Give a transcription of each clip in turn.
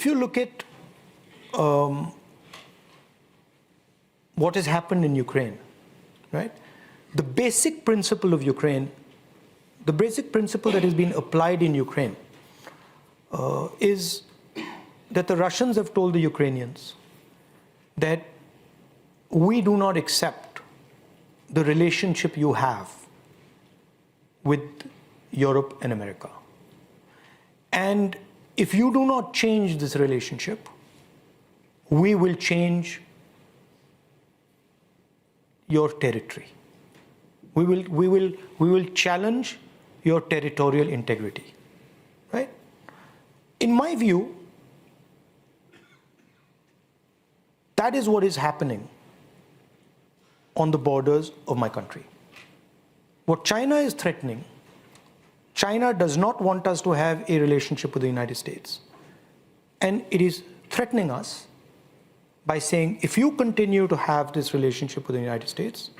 if you look at what has happened in Ukraine, right? The basic principle of Ukraine, the basic principle that has been applied in Ukraine is that the Russians have told the Ukrainians that we do not accept the relationship you have with Europe and America. And if you do not change this relationship, we will change your territory. We will challenge your territorial integrity, right? In my view, that is what is happening on the borders of my country. What China is threatening, China does not want us to have a relationship with the United States. And it is threatening us by saying, if you continue to have this relationship with the United States,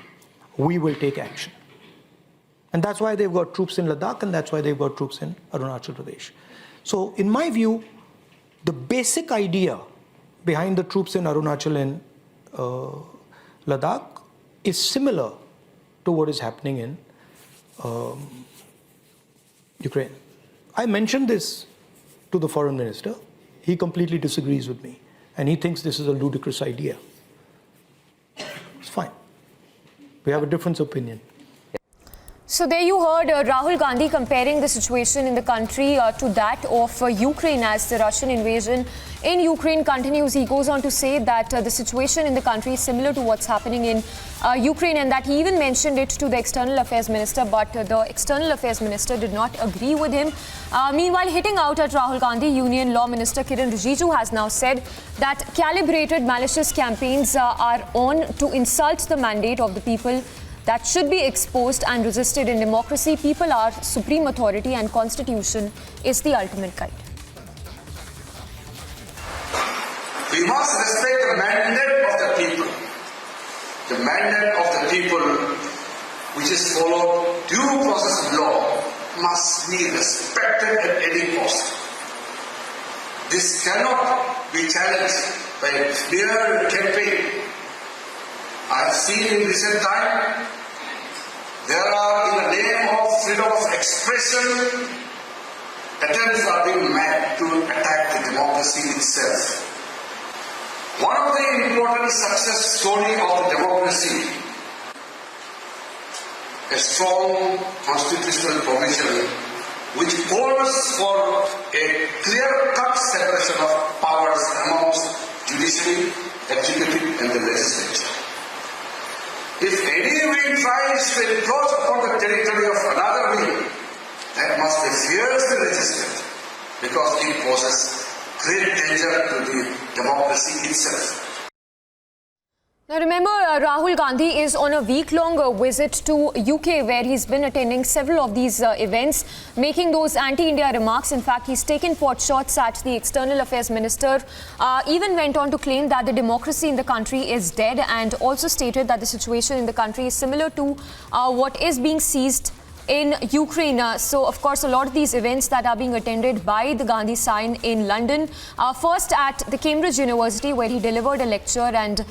we will take action. And that's why they've got troops in Ladakh, and that's why they've got troops in Arunachal Pradesh. So in my view, the basic idea behind the troops in Arunachal and Ladakh is similar to what is happening in Ukraine. I mentioned this to the foreign minister. He completely disagrees with me, and he thinks this is a ludicrous idea. It's fine. We have a different opinion. So there you heard Rahul Gandhi comparing the situation in the country to that of Ukraine as the Russian invasion in Ukraine continues. He goes on to say that the situation in the country is similar to what's happening in Ukraine, and that he even mentioned it to the External Affairs Minister, but the External Affairs Minister did not agree with him. Meanwhile, hitting out at Rahul Gandhi, Union Law Minister Kiren Rijiju has now said that calibrated malicious campaigns are on to insult the mandate of the people that should be exposed and resisted. In democracy, people are supreme authority and constitution is the ultimate guide. We must respect the mandate of the people. The mandate of the people, which is followed due process of law, must be respected at any cost. This cannot be challenged by a fear campaign. I have seen in recent time, there are, in the name of freedom of expression, attempts are being made to attack the democracy itself. One of the important success stories of the democracy, a strong constitutional provision which calls for a clear-cut separation of powers amongst judiciary, executive and the legislature. If any wing tries to encroach upon the territory of another wing, that must be fiercely resisted because it poses great danger to the democracy itself. Now remember, Rahul Gandhi is on a week-long visit to UK, where he's been attending several of these events, making those anti-India remarks. In fact, he's taken pot shots at the External Affairs Minister, even went on to claim that the democracy in the country is dead, and also stated that the situation in the country is similar to what is being seized in Ukraine. So, of course, a lot of these events that are being attended by the Gandhi sign in London. First at the Cambridge University, where he delivered a lecture and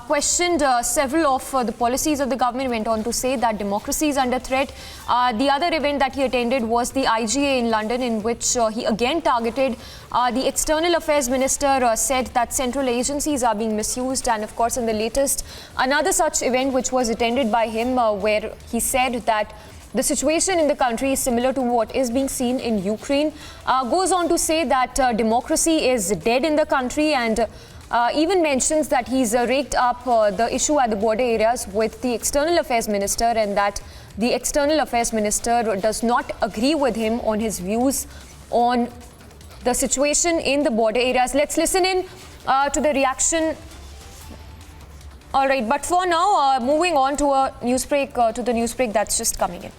questioned several of the policies of the government, went on to say that democracy is under threat. The other event that he attended was the IGA in London, in which he again targeted the External Affairs Minister, said that central agencies are being misused. And, of course, in the latest, another such event which was attended by him, where he said that the situation in the country is similar to what is being seen in Ukraine. Goes on to say that democracy is dead in the country, and even mentions that he's raked up the issue at the border areas with the External Affairs Minister, and that the External Affairs Minister does not agree with him on his views on the situation in the border areas. Let's listen in to the reaction. All right, but for now, moving on to a news break, to the news break that's just coming in.